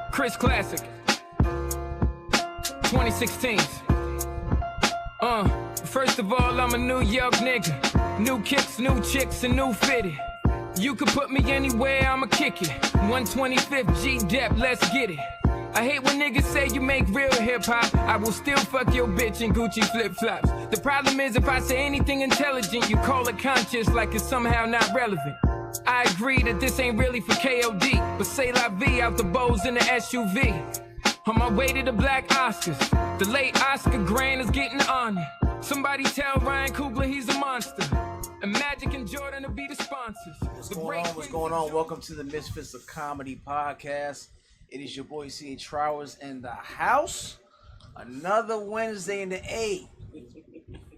Chris Classic 2016. First of all, I'm a New York nigga. New kicks, new chicks, and new fitted. You could put me anywhere, I'ma kick it. 125th G-Dep, let's get it. I hate when niggas say you make real hip-hop. I will still fuck your bitch in Gucci flip-flops. The problem is if I say anything intelligent, you call it conscious like it's somehow not relevant. I agree that this ain't really for KOD, but say la vie out the bows in the SUV. On my way to the Black Oscars, the late Oscar Grant is getting honored. Somebody tell Ryan Coogler he's a monster. And Magic and Jordan will be the sponsors. What's going on? Welcome to the Misfits of Comedy podcast. It is your boy C.H. Trowers in the house. Another Wednesday in the A.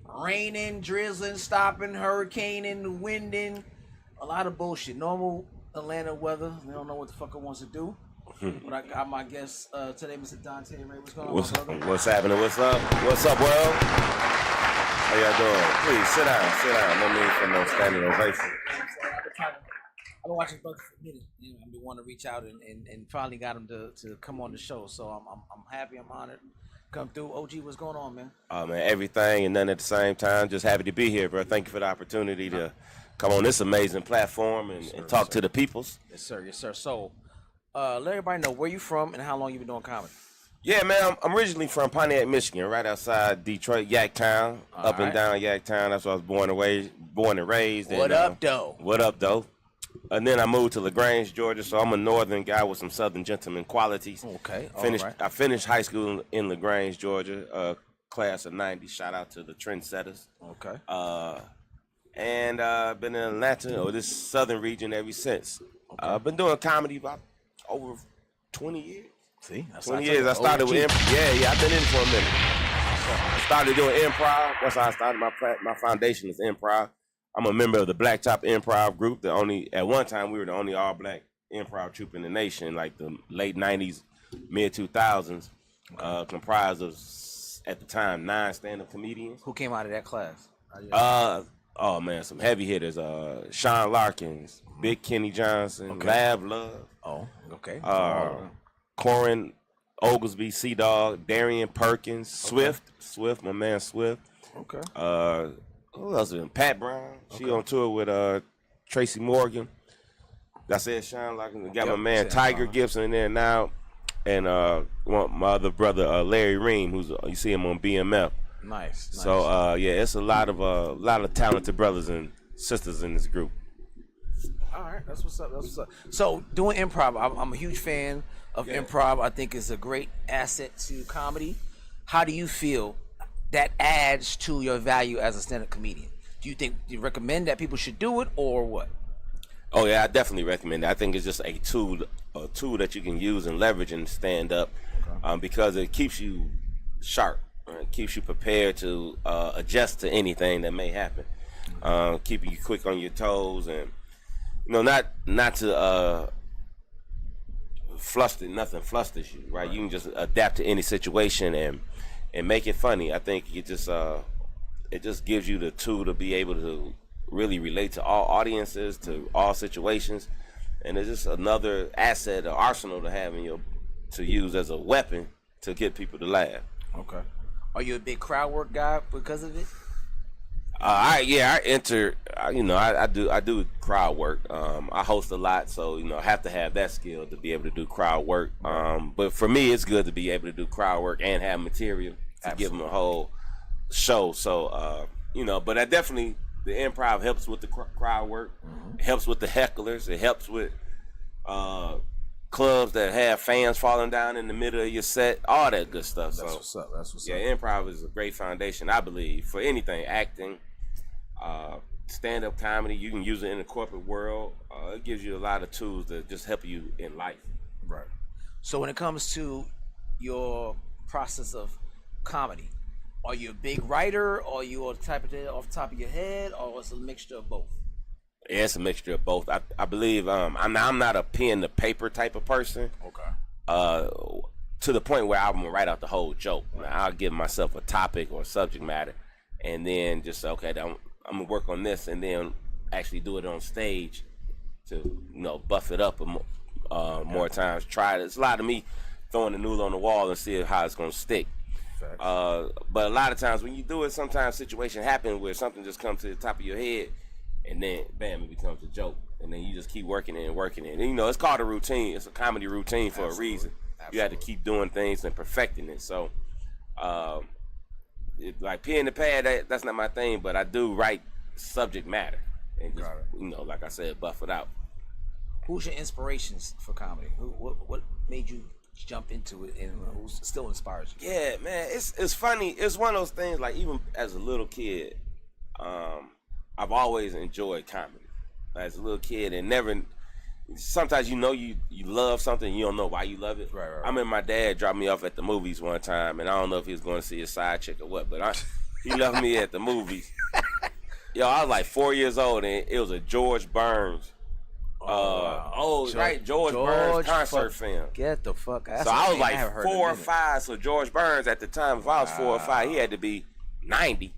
Raining, drizzling, stopping, hurricaning, winding. A lot of bullshit. Normal Atlanta weather. We don't know what the fucker wants to do. But I got my guest today, Mr. Dante Ray. What's going on, brother? What's happening? What's up? What's up, world? How y'all doing? Please sit down. No need for no standing ovation. I've been watching brother for a minute. I've been wanting to reach out and finally got him to come on the show. So I'm happy. I'm honored. Come through. OG, what's going on, man? Oh man, everything and none at the same time. Just happy to be here, bro. Thank you for the opportunity to come on this amazing platform and talk to the peoples. Yes, sir. Yes, sir. So, let everybody know where you from and how long you been doing comedy. Yeah, man. I'm originally from Pontiac, Michigan, right outside Detroit, Yaktown, and down Yaktown. That's where I was born and raised. What up, though? What up, though? And then I moved to LaGrange, Georgia, so I'm a northern guy with some southern gentleman qualities. Okay, I finished high school in LaGrange, Georgia, class of '90. Shout out to the trendsetters. Okay. And been in Atlanta, or this southern region, ever since. I've been doing comedy about over 20 years. See, 20 years. I started with improv. Yeah, I've been in for a minute. I started doing improv. That's how I started my foundation is improv. I'm a member of the Blacktop Improv Group. At one time we were the only all-black improv troupe in the nation, like the late '90s, mid 2000s, comprised of at the time 9 stand-up comedians. Who came out of that class? Oh man, some heavy hitters. Sean Larkins, Big Kenny Johnson, Lab Love. Oh, okay. Corin Oglesby, C-Dog, Darian Perkins, Swift, my man Swift. Okay. Who else is in? Pat Brown. She on tour with Tracy Morgan. I said Sean Larkins. Got my man Tiger Gibson in there now, and my other brother Larry Ream, who's you see him on BMF. Nice. So yeah, it's a lot of talented brothers and sisters in this group. All right, that's what's up. So doing improv, I'm a huge fan of improv. I think it's a great asset to comedy. How do you feel that adds to your value as a stand-up comedian? Do you recommend that people should do it, or what? Oh yeah, I definitely recommend it. I think it's just a tool that you can use and leverage in stand-up, because it keeps you sharp. It keeps you prepared to adjust to anything that may happen. Keeping you quick on your toes, and not to fluster you, right? You can just adapt to any situation and make it funny. I think it just gives you the tool to be able to really relate to all audiences, to all situations, and it's just another asset or arsenal to have to use as a weapon to get people to laugh. Okay. Are you a big crowd work guy because of it? I do crowd work. I host a lot, so I have to have that skill to be able to do crowd work. But for me, it's good to be able to do crowd work and have material to give them a whole show. So but I definitely, the improv helps with the crowd work. It helps with the hecklers. It helps with clubs that have fans falling down in the middle of your set, all that good stuff. That's what's up. Yeah, improv is a great foundation, I believe, for anything, acting, stand-up comedy. You can use it in the corporate world. It gives you a lot of tools that just help you in life. Right. So when it comes to your process of comedy, are you a big writer, or are you the type of it off the top of your head, or it's a mixture of both? Yeah, it's a mixture of both. I believe I'm not a pen to paper type of person. Okay. To the point where I'm gonna write out the whole joke. I'll give myself a topic or a subject matter, and then just say, okay, I'm gonna work on this, and then actually do it on stage to buff it up more times. Tried it. It's a lot of me throwing the noodle on the wall and see how it's gonna stick. But a lot of times when you do it, sometimes situations happen where something just comes to the top of your head, and then bam, it becomes a joke, and then you just keep working it and working it. And, you know, it's called a routine. It's a comedy routine for a reason. You have to keep doing things and perfecting it. So, like pen and pad, that's not my thing, but I do write subject matter, and just, you know, like I said, buff it out. Who's your inspirations for comedy? What made you jump into it, and who still inspires you? Yeah, man, it's funny. It's one of those things. Like even as a little kid, I've always enjoyed comedy. As a little kid, and never. Sometimes you know you love something, you don't know why you love it. Right. I remember my dad dropped me off at the movies one time, and I don't know if he was going to see a side chick or what, but he left me at the movies. Yo, I was like 4 years old, and it was a George Burns. George Burns concert film. Get the fuck out. So I was like 4 or 5. So George Burns at the time, if I was 4 or 5, he had to be 90.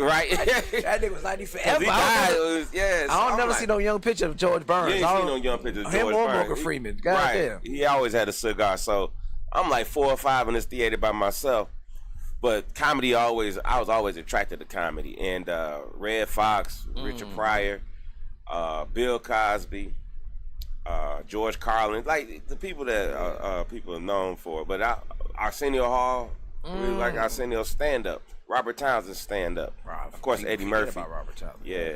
Right? That nigga was 90 forever. I don't never see no young picture of George Burns. You ain't see no young picture of George Him or Burns. Morgan Freeman. God damn. He always had a cigar. So I'm like 4 or 5 in this theater by myself. But comedy I was always attracted to comedy. And Red Fox, Richard Pryor, Bill Cosby, George Carlin, like the people that people are known for. But Arsenio Hall, really like Arsenio stand-up. Robert Townsend stand-up. Of course, Eddie Murphy. About Robert Townsend. Yeah.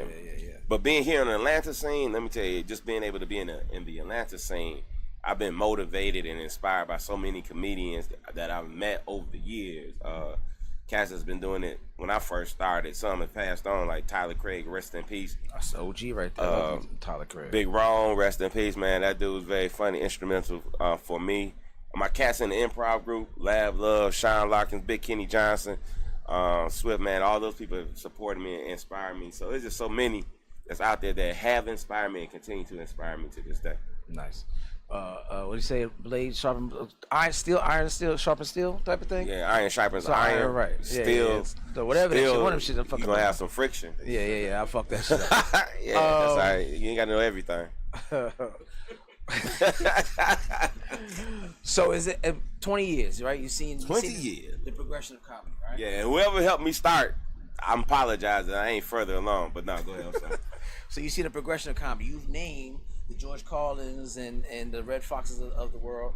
But being here in the Atlanta scene, let me tell you, just being able to be in the Atlanta scene, I've been motivated and inspired by so many comedians that I've met over the years. Cass has been doing it when I first started. Some have passed on, like Tyler Craig, rest in peace. That's OG right there. Tyler Craig. Big Ron, rest in peace, man. That dude was very funny, instrumental for me. My cats in the improv group, Lab Love, Sean Larkins, Big Kenny Johnson, Swift, man, all those people have supported me and inspired me. So there's just so many that's out there that have inspired me and continue to inspire me to this day. Nice. What do you say? Blade sharpen iron, steel, sharpen steel type of thing. Yeah, iron sharpens iron. Right. Steel. Yeah. So whatever that shit, one of them shit, I'm fucking. You gonna have some friction. Yeah. I fuck that shit up. Yeah, that's all right. You ain't gotta know everything. So is it 20 years, right? You've seen 20 years. The progression of comedy, right? Yeah, and whoever helped me start, I'm apologizing. I ain't further along, but no, go ahead. I'm sorry. So you see the progression of comedy. You've named the George Carlins and the Red Foxes of the world.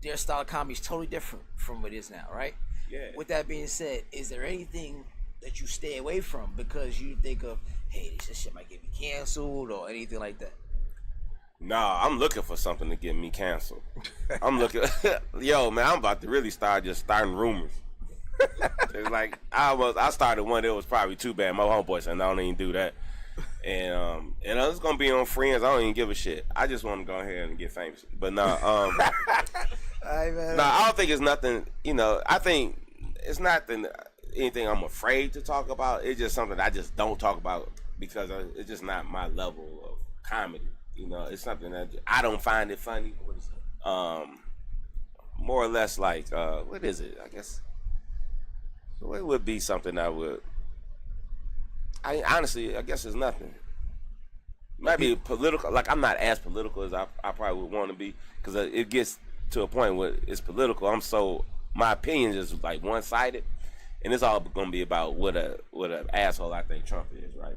Their style of comedy is totally different from what it is now, right? Yeah. With that being said, is there anything that you stay away from because you think of, hey, this shit might get me canceled or anything like that? Nah, I'm looking for something to get me canceled. I'm looking, yo, man, I'm about to really starting rumors. It's like I started one that was probably too bad. My homeboy said, "No, I don't even do that." And it's gonna be on Friends. I don't even give a shit. I just want to go ahead and get famous. But no, I don't think it's nothing. You know, I think it's not anything I'm afraid to talk about. It's just something I just don't talk about because it's just not my level of comedy. You know, it's something that I don't find it funny. What is it? More or less like what is it? I guess. So it would be something I honestly, I guess it's nothing. Might be political. Like I'm not as political as I probably would want to be because it gets to a point where it's political. My opinion is like one sided, and it's all gonna be about what a asshole I think Trump is, right?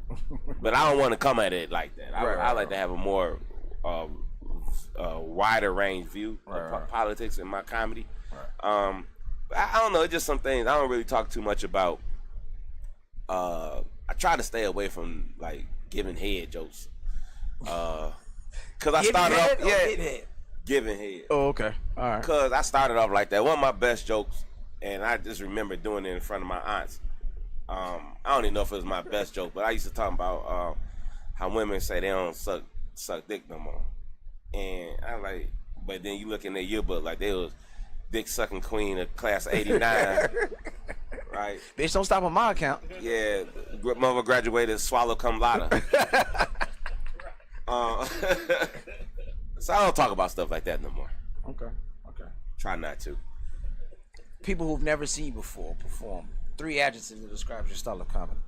But I don't want to come at it like that. I like to have a more wider range view of politics in my comedy. Right. I don't know. It's just some things I don't really talk too much about. I try to stay away from like giving head jokes. Cause I started off, giving head. Oh, okay, all right. Cause I started off like that. One of my best jokes, and I just remember doing it in front of my aunts. I don't even know if it was my best joke, but I used to talk about how women say they don't suck dick no more, and I like. But then you look in their yearbook like they was dick sucking queen of class '89, right? Bitch, don't stop on my account. Yeah, mother graduated swallow cum laude. So I don't talk about stuff like that no more. Okay. Try not to. People who've never seen you before perform. 3 adjectives that describes your style of comedy.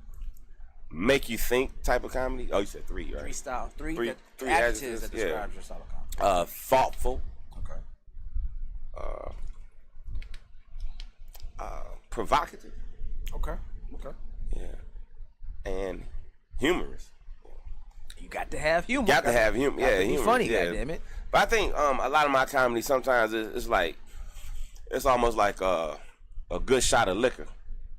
Make you think type of comedy. Oh, you said 3, right? 3 style. Three Three adjectives that describes your style of Thoughtful. Okay. Provocative. Okay. Okay. Yeah. And humorous. You got to have humor. Got to have humor. Yeah, be humor. funny. Yeah. Goddamn it. But I think a lot of my comedy sometimes it's like it's almost like a good shot of liquor.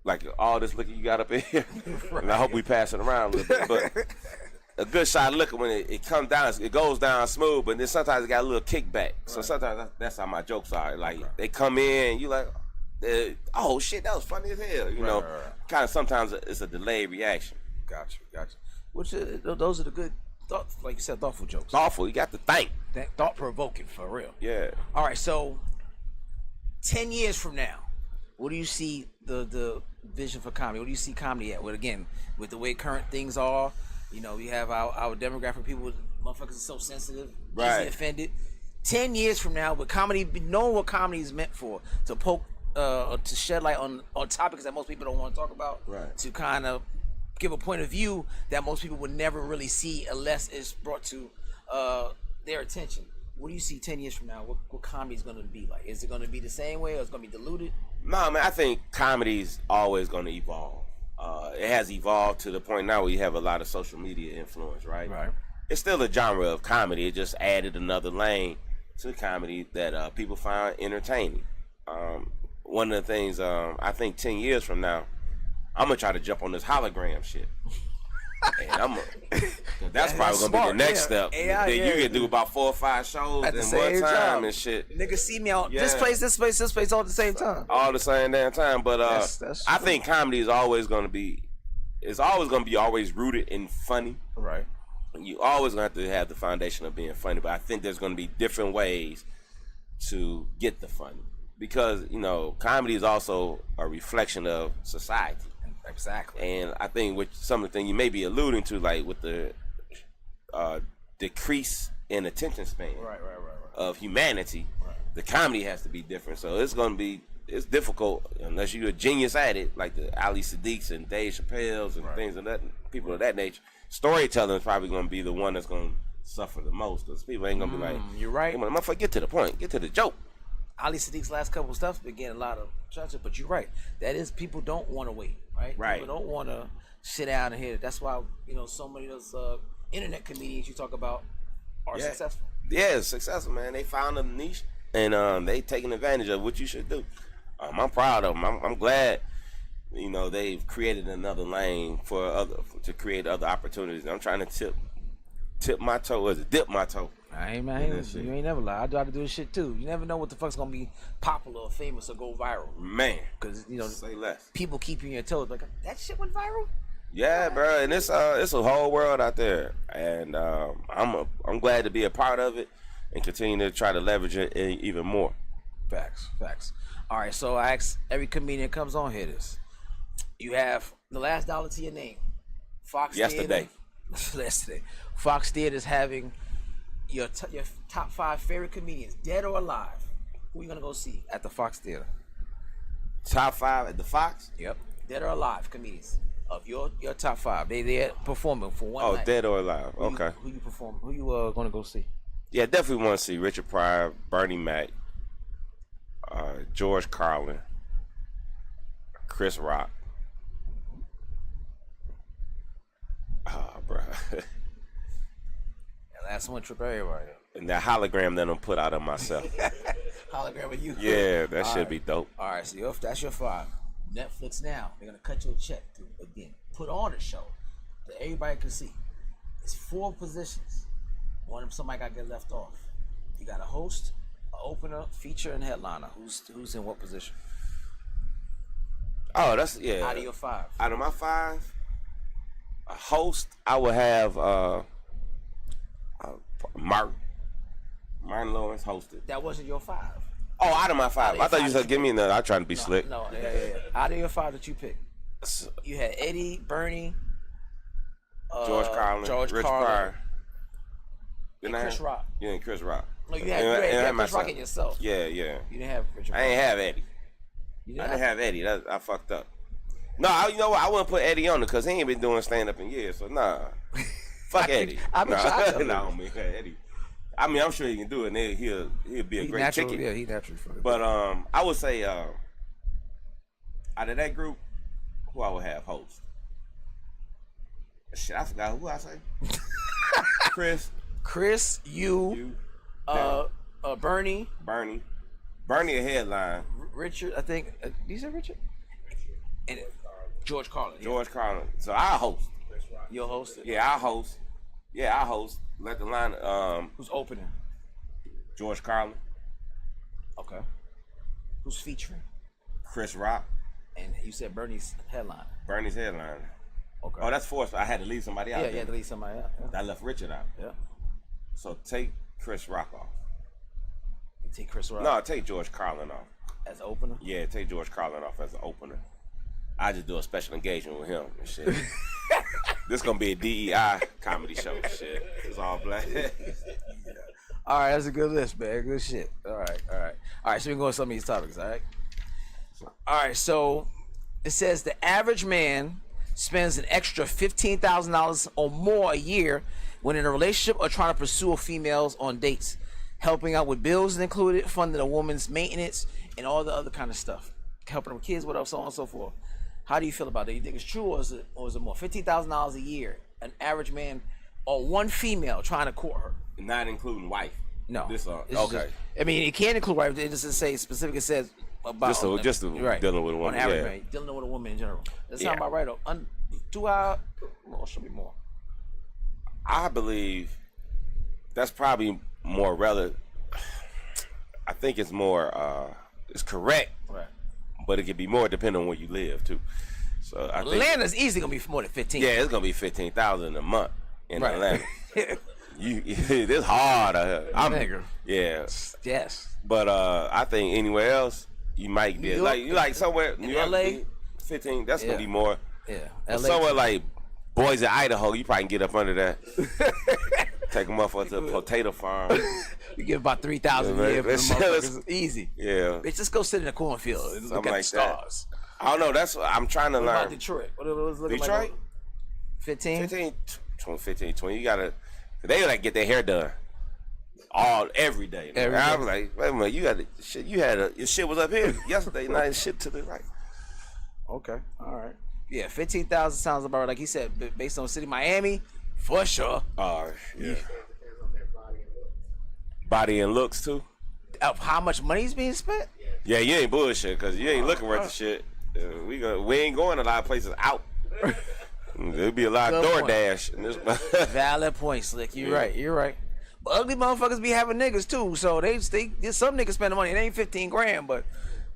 Like all this liquor you got up in here. Right. And I hope we pass it around a little bit. But a good shot of liquor, when it comes down, it goes down smooth, but then sometimes it got a little kickback. Right. So sometimes that's how my jokes are. Like they come in, you like, oh shit, that was funny as hell. You know, kind of sometimes it's a delayed reaction. Gotcha. Which those are the good, like you said, thoughtful jokes. Thoughtful, you got to think. Thought provoking for real. Yeah. All right, so 10 years from now, what do you see the vision for comedy? What do you see comedy at? Well, again, with the way current things are, you know, we have our demographic, people, motherfuckers are so sensitive, easily offended. 10 years from now, with comedy, knowing what comedy is meant for, to poke, to shed light on topics that most people don't want to talk about, to kind of give a point of view that most people would never really see unless it's brought to their attention. What do you see 10 years from now? What comedy is going to be like? Is it going to be the same way, or is it going to be diluted? No, man, I think comedy's always going to evolve. It has evolved to the point now where you have a lot of social media influence, right? Right. It's still a genre of comedy. It just added another lane to comedy that people find entertaining. One of the things I think 10 years from now, I'm gonna try to jump on this hologram shit. And that's probably gonna be the next step. AI, then you can do about 4 or 5 shows at one time and shit. Niggas see me out this place all at the same time. All the same damn time. But that's I think comedy is always gonna be always rooted in funny. Right. You always gonna have the foundation of being funny, but I think there's gonna be different ways to get the funny. Because, you know, comedy is also a reflection of society. Exactly. And I think with some of the things you may be alluding to, like with the decrease in attention span of humanity, the comedy has to be different. So it's difficult unless you're a genius at it, like the Ali Sadiqs and Dave Chappelle's and things of that, people of that nature. Storytelling is probably going to be the one that's going to suffer the most, because people ain't going to be like, you're right. Motherfucker, get to the point, get to the joke. Ali Sadiq's last couple of stuff been getting a lot of traction, but you're right. That is, people don't want to wait, right? Right. People don't want to sit down and hear it. That's why, you know, so many of those internet comedians you talk about are successful. Yeah, successful, man. They found a niche, and they taking advantage of what you should do. I'm proud of them. I'm glad, you know, they've created another lane to create other opportunities. I'm trying to dip my toe. You ain't never lie. I try to do this shit too. You never know what the fuck's gonna be popular or famous or go viral. Man, because you know, say less. People keep you on your toes. Like, that shit went viral. Yeah, bro, and it's a whole world out there, and I'm glad to be a part of it and continue to try to leverage it even more. Facts. All right, so I ask every comedian that comes on here this: you have the last dollar to your name. Fox yesterday. Fox Theater's having your top 5 favorite comedians, dead or alive. Who you gonna go see at the Fox Theater? Top 5 at the Fox? Yep. Dead or alive comedians of your top 5. They're performing for one night. Oh, dead or alive. Okay. Who you gonna go see? Yeah, definitely want to see Richard Pryor, Bernie Mac, George Carlin, Chris Rock. Oh, bro. Last one trip everybody. And that hologram that I'm put out of myself. Hologram of you. Yeah, that should be dope. All right, so that's your 5. Netflix now, they're gonna cut you a check to again put on a show that everybody can see. It's 4 positions. One of them, somebody got to get left off. You got a host, an opener, feature, and headliner. Who's in what position? Oh, Out of your 5. Out of my 5, a host, I would have Martin Lawrence hosted. That wasn't your 5. Oh, out of my 5. I thought you said give me another. I'm trying to be slick. No, yeah. Out of your 5 that you picked, you had Eddie, Bernie, George Carlin, Rich Pryor, and Chris Rock. Yeah, and Chris Rock. No, you had Chris Rock in yourself. Yeah. You didn't have Richard. I ain't have Eddie. I didn't have Eddie. I fucked up. No, you know what? I wouldn't put Eddie on it because he ain't been doing stand up in years. So nah, fuck Eddie. I've been trying to. No, man, Eddie. I mean, I'm sure he can do it, and he'll be a great chicken. Yeah, he naturally funny. But I would say out of that group, who I would have host. Shit, I forgot who I say. Chris, you, Bernie, a headline. Richard. I think. You said Richard? And George Carlin. George Carlin. So I host. You'll host it. Yeah, I host. Let the line. Who's opening? George Carlin. Okay. Who's featuring? Chris Rock. And you said Bernie's headline. Okay. Oh, that's forced. I had to leave somebody out. Yeah, you had to leave somebody out. Yeah. I left Richard out. Yeah. So take Chris Rock off. You take Chris Rock? No, take George Carlin off. As an opener? Yeah, take George Carlin off as an opener. I just do a special engagement with him and shit. This gonna be a DEI comedy show. Shit, it's all black. All right, that's a good list, man. Good shit. All right. So we can go with some of these topics. All right. So it says the average man spends an extra $15,000 or more a year when in a relationship or trying to pursue females on dates, helping out with bills included, funding a woman's maintenance, and all the other kind of stuff, helping them kids, what else, so on and so forth. How do you feel about that? You think it's true, or is it more? $15,000 a year, an average man, or one female trying to court her? Not including wife. No. This okay. Just, I mean, it can include wife. It doesn't say specifically. It says about just right. dealing with a woman. On average, man, dealing with a woman in general. That sounds about right. 2 hours, or should be more. I believe that's probably more relative. I think it's more. It's correct. Right. But it could be more depending on where you live too. So I think Atlanta's easily gonna be more than 15. Yeah, it's gonna be 15,000 a month in right. Atlanta. It's hard. Nigga. Yeah. Yes. But I think anywhere else you might be like somewhere New York, LA 15. That's gonna be more. Yeah. LA somewhere like Boise, Idaho, you probably can get up under that. Take them up to a potato farm. You give about 3,000 a year for the motherfuckers. Easy. Yeah. Bitch, just go sit in a cornfield and look at the stars. I don't know. That's what I'm trying to learn. What about Detroit? What it was looking Detroit? like? 15? 20. You gotta. They like get their hair done every day. I was like, wait a minute, you got shit. Your shit was up here yesterday. Now your shit to the right. Okay. All right. Yeah, 15,000 sounds about right. Like he said, based on city, Miami, for sure. Yeah. Body and looks too. Of how much money is being spent? Yeah, you ain't bullshit because you ain't looking worth the shit. We ain't going a lot of places out. There'll be a lot of DoorDash. In this. Valid point, Slick. You're right. But ugly motherfuckers be having niggas too. So they some niggas spend the money. It ain't 15 grand, but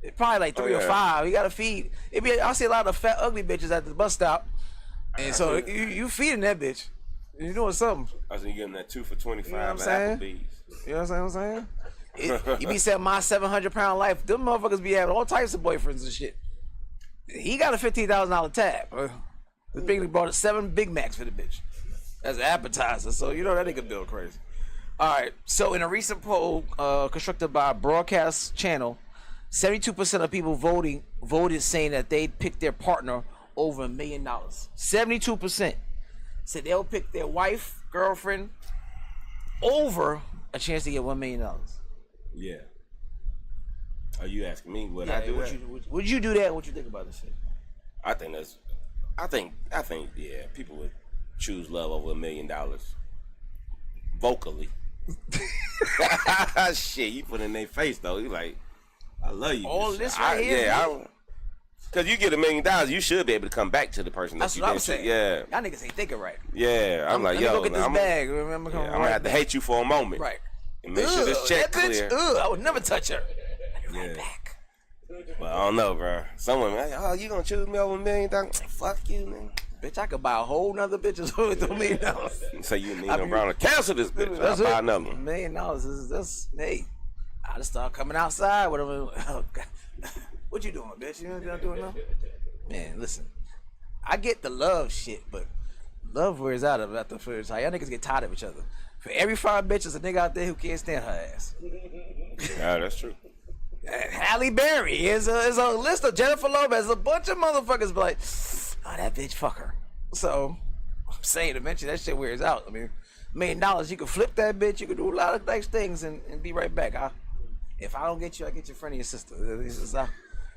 it's probably like 3 or 5. You gotta feed. I see a lot of fat ugly bitches at the bus stop, and so you feeding that bitch. You doing something. I was giving that 2 for 25 you know at Applebee's. You know what I'm saying? You be saying my 700-pound life. Them motherfuckers be having all types of boyfriends and shit. He got a $15,000 tab. This big brought 7 Big Macs for the bitch as an appetizer. So you know that nigga bill crazy. All right. So in a recent poll constructed by a broadcast channel, 72% of people voted saying that they'd pick their partner over $1 million. 72% said they'll pick their wife, girlfriend over a chance to get $1 million. Yeah. Are you asking me what I do? Would you do that? What you think about this shit? I think yeah, people would choose love over $1 million. Vocally. Shit, you put in their face though. You like, I love you. All this right here. Yeah, because you get $1 million, you should be able to come back to the person. That's that what you I'm saying. Yeah. Y'all niggas ain't thinking right. Yeah, I'm like, yo, go get this bag. I'm gonna have to hate you for a moment. Right. And make sure this check clear. I would never touch her. Yeah. Right back. Well, I don't know, bro. Some women, you gonna choose me over $1 million? Fuck you, man. Bitch, I could buy a whole nother bitch with $1 million. So you need Brown to cancel this bitch. I'll buy another one. $1 million is that's hey. I just start coming outside. Whatever. Oh, what you doing, bitch? You know what I'm doing now? Man, listen. I get the love shit, but love wears out after the first time. Y'all niggas get tired of each other. For every 5 bitches, a nigga out there who can't stand her ass. Yeah, that's true. Halle Berry is a list of Jennifer Lopez. A bunch of motherfuckers be like, oh, that bitch, fuck her. So, I'm saying to mention that shit wears out. I mean, $1 million, you could flip that bitch. You could do a lot of nice things and be right back. If I don't get you, I get your friend or your sister.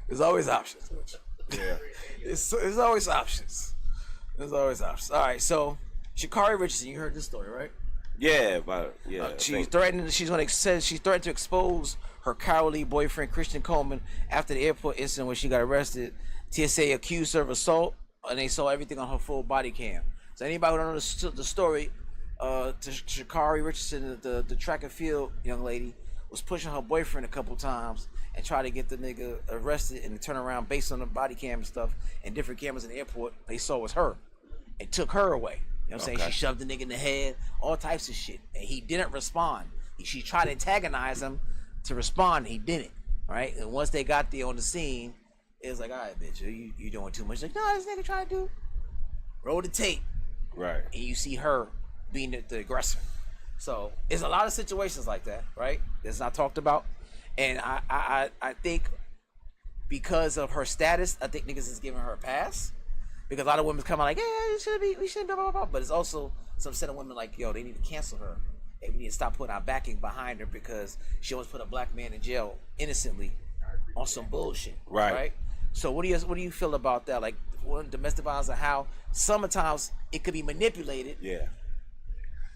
There's always options. Yeah. There's always options. There's always options. All right, so Sha'Carri Richardson, you heard this story, right? Yeah, but yeah. She's threatened to expose her cowardly boyfriend Christian Coleman after the airport incident when she got arrested. TSA accused her of assault, and they saw everything on her full body cam. So anybody who don't know the story, Sha'Carri Richardson, the track and field young lady, was pushing her boyfriend a couple times and tried to get the nigga arrested and turn around based on the body cam and stuff and different cameras in the airport. They saw was her and took her away. You know what I'm saying? She shoved the nigga in the head, all types of shit, and he didn't respond. She tried to antagonize him to respond, and he didn't. Right? And once they got there on the scene, it was like, all right, bitch, you doing too much. Like, no, this nigga trying to do. Roll the tape. Right. And you see her being the aggressor. So there's a lot of situations like that, right? That's not talked about. And I think because of her status, I think niggas is giving her a pass. Because a lot of women come out like, yeah, we shouldn't blah, blah, blah. But it's also some set of women like, yo, they need to cancel her. And we need to stop putting our backing behind her because she always put a black man in jail innocently on some bullshit. Right? So what do you feel about that? Like domestic violence and how sometimes it could be manipulated. Yeah.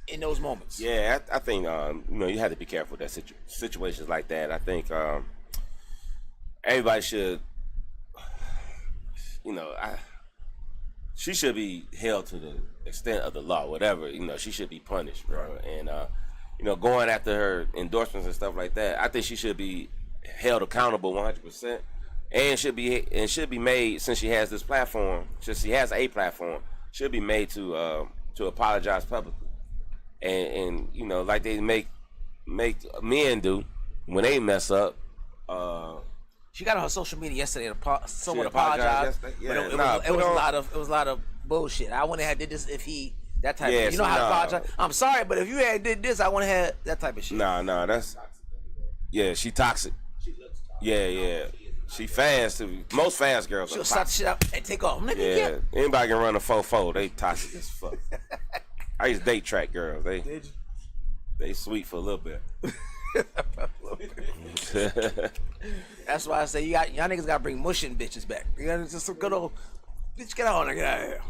In those moments. Yeah, I think you have to be careful with that situations like that. I think everybody should, she should be held to the extent of the law. Whatever, she should be punished, bro. And going after her endorsements and stuff like that, I think she should be held accountable 100%, and should be made, since she has this platform, since she has a platform, should be made to apologize publicly. And like they make men do when they mess up. She got on her social media yesterday to someone apologized. Yeah, but it was a lot of bullshit. I wouldn't have did this if that type of, how to apologize. I'm sorry, but if you had did this, I wouldn't have had that type of shit. Nah, that's she toxic. Yeah. She fast too. Most fast girls. She'll stop shit up and take off. Yeah. Anybody can run a 4-4. They toxic as fuck. I used to date track girls. They sweet for a little bit. That's why I say y'all niggas gotta bring mushing bitches back. You gotta just some good old bitch, get on there, get out of here.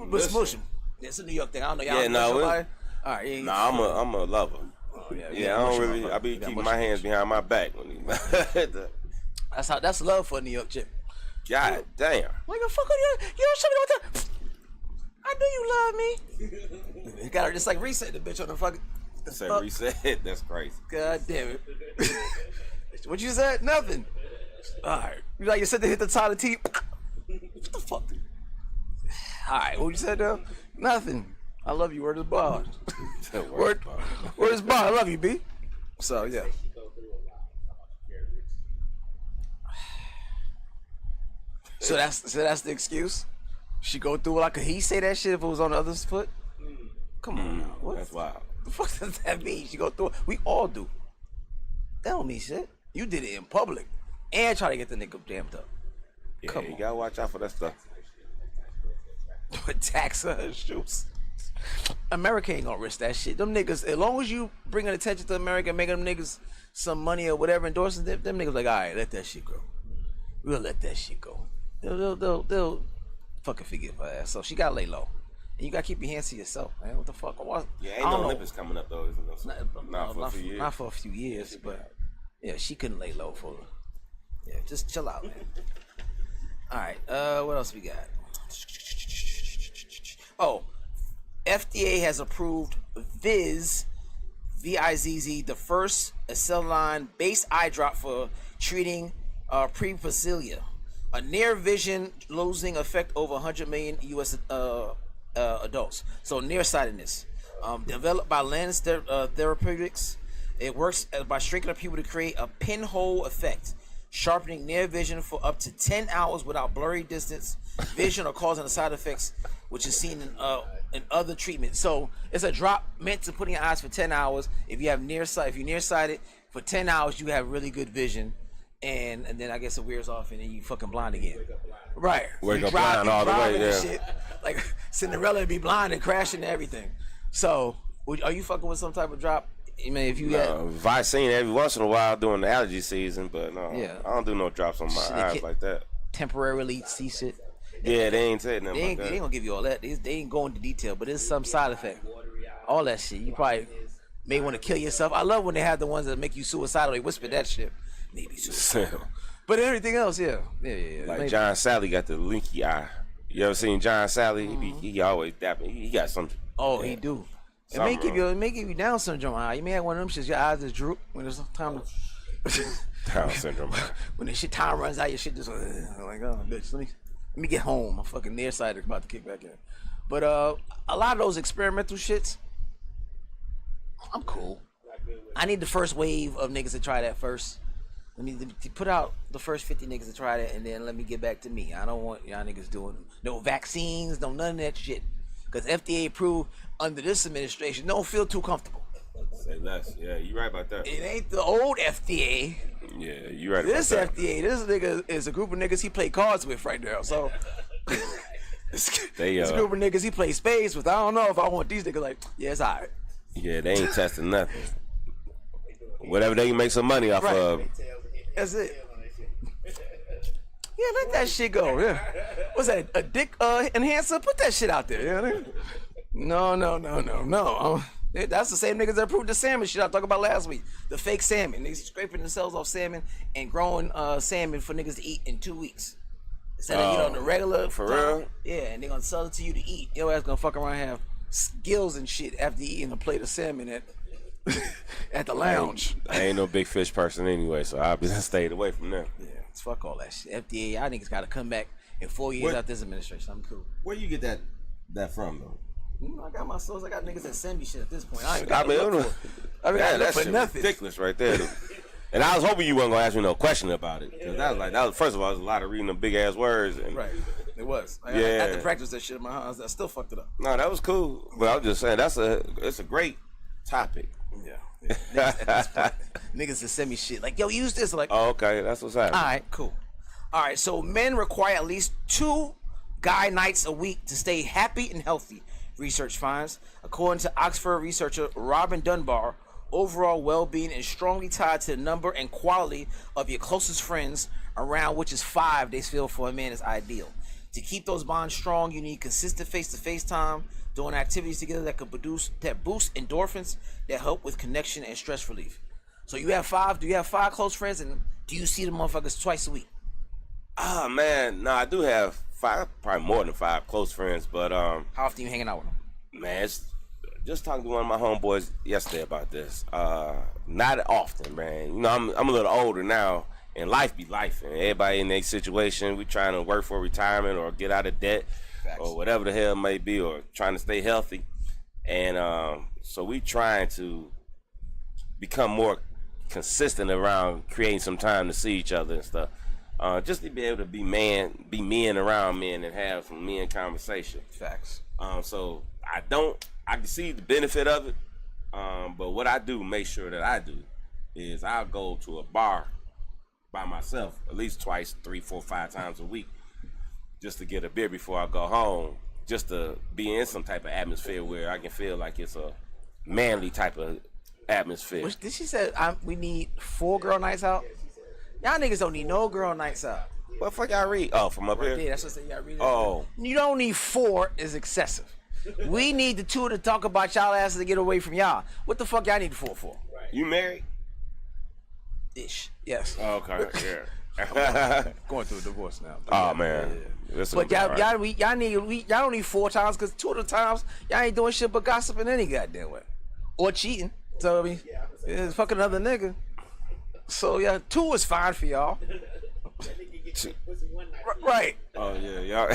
Let's mush them. It's a New York thing. I don't know y'all. All right. I'm a lover. Oh, yeah, I don't really. I be keeping my hands behind my back when that's love for a New York chick. God damn. Like the fuck are you? You don't show me what that. I knew you love me. You gotta just like reset the bitch on the fucking. Reset. That's crazy. God damn it. What you said? Nothing. All right. You said to hit the top of the T. What the fuck? All right. What you said though? Nothing. I love you. Word is bond. Word is bond. I love you, B. So yeah. So that's the excuse. She go through it like, could he say that shit if it was on the other's foot? Come on now. What? That's wild. The fuck does that mean? She go through it. We all do. That don't mean shit. You did it in public and try to get the nigga damned up. Yeah, you gotta watch out for that stuff. Tax her shoes. America ain't gonna risk that shit. Them niggas, as long as you bringing attention to America, making them niggas some money or whatever, endorsing them niggas like, all right, let that shit go. We'll let that shit go. They'll fucking forgive her ass. So she gotta lay low. And you gotta keep your hands to yourself, man. What the fuck? Yeah, ain't no Olympics coming up though, isn't there? Not for a few years. Not for a few years, but yeah, she couldn't lay low for her. Yeah, just chill out, man. All right, what else we got? Oh, FDA has approved Viz, V-I-Z-Z, the first acetylene-based eye drop for treating presbyopia, a near vision losing effect over 100 million U.S. Adults. So nearsightedness, developed by Lens Therapeutics. It works by shrinking the pupil to create a pinhole effect, sharpening near vision for up to 10 hours without blurry distance vision or causing the side effects which is seen in other treatments. So it's a drop meant to put in your eyes for 10 hours. If you're nearsighted for 10 hours, you have really good vision. And then I guess it wears off and then you fucking blind again. Right. Wake up blind all the way, yeah. Shit. Like Cinderella would be blind and crashing and everything. So Are you fucking with some type of drop? I mean, if you had Vicine every once in a while during the allergy season, but no, Yeah. I don't do no drops on my eyes like that. temporarily cease it. Yeah, they ain't saying nothing They ain't, about they that. ain't gonna give you all that. They ain't going into detail, but there's some side effect. All that shit. You probably may want to kill yourself. I love when they have the ones that make you suicidal. They whisper that shit. Maybe suicidal. But everything else, yeah. Like Maybe. John Sally got the linky eye. You ever seen John Sally? He always dapping. He got some. Oh, he do. It may give you Down syndrome eye. You may have one of them shits. Your eyes just droop when it's time to. Down syndrome. When the shit time runs out, your shit just like, oh bitch, let me get home. I'm fucking nearsighted, about to kick back in. But a lot of those experimental shits, I'm cool. I need the first wave of niggas to try that first. Let me put out the first 50 niggas to try that, and then let me get back to me. I don't want y'all niggas doing no vaccines, no none of that shit. Because FDA approved under this administration don't feel too comfortable. Say less. Yeah, you right about that. It ain't the old FDA. Yeah, you right This about that. FDA, this nigga is a group of niggas he play cards with right now. So it's a group of niggas he play spades with. I don't know if I want these niggas like, yeah, it's alright. Yeah, they ain't testing nothing. Whatever they can make some money off of. That's it. Yeah, let that shit go. Yeah. What's that? A dick enhancer? Put that shit out there. Yeah. No. That's the same niggas that approved the salmon shit I talked about last week. The fake salmon. Niggas scraping themselves off salmon and growing salmon for niggas to eat in 2 weeks. Instead of eat on the regular. For time. real? Yeah, and they gonna sell it to you to eat. Your ass gonna fuck around and have gills and shit after eating a plate of salmon at the lounge. I ain't no big fish person anyway, so I stayed away from them. Yeah, it's fuck all that shit. FDA, I think it's gotta come back in 4 years after this administration. I'm cool. Where you get that from though? I got my source. I got niggas that send me shit at this point. I ain't I got mean, look that's for nothing. ridiculous right there. And I was hoping you wasn't gonna ask me no question about it, because that was first of all, it was a lot of reading them big ass words. And, Right, it was. I had to practice that shit in my house. I still fucked it up. No, that was cool, but I was just saying it's a great topic. Yeah. Niggas, at this point, niggas that send me shit like, yo, use this. Like, Oh, okay, that's what's happening. all right, cool. All right, so men require at least 2 guy nights a week to stay happy and healthy, research finds. According to Oxford researcher Robin Dunbar, overall well-being is strongly tied to the number and quality of your closest friends, around which is 5 they feel for a man is ideal. To keep those bonds strong, you need consistent face-to-face time, doing activities together that boost endorphins that help with connection and stress relief. So you have 5. Do you have 5 close friends, and do you see the motherfuckers twice a week? Oh man, no, I do have 5, probably more than 5 close friends, but How often you hanging out with them? man, it's just talking to one of my homeboys yesterday about this. Not often, man. You know, I'm a little older now, and life be life, and everybody in their situation. We trying to work for retirement or get out of debt. Facts. Or whatever the hell it may be, or trying to stay healthy. And so we trying to become more consistent around creating some time to see each other and stuff. Just to be able to be men around men and have some men conversation. Facts. So I can see the benefit of it. But what I do, make sure that I do, is I'll go to a bar by myself at least twice, 3, 4, 5 times a week, just to get a beer before I go home, just to be in some type of atmosphere where I can feel like it's a manly type of atmosphere. Did she say we need 4 girl nights out? Y'all niggas don't need no girl nights out. What the fuck y'all read? Oh, from up here? Yeah, that's what I said. Y'all read it. Oh. You don't need 4 is excessive. We need the 2 to talk about y'all asses to get away from y'all. What the fuck y'all need 4 for? You married? Ish. Yes. Oh, okay, yeah. Going through a divorce now. Oh man. This But will be all right. y'all don't need 4 times, because 2 of the times y'all ain't doing shit but gossiping any goddamn way, or cheating. So I mean, it's fucking another nigga. So yeah, 2 is fine for y'all. Right. Oh yeah, y'all.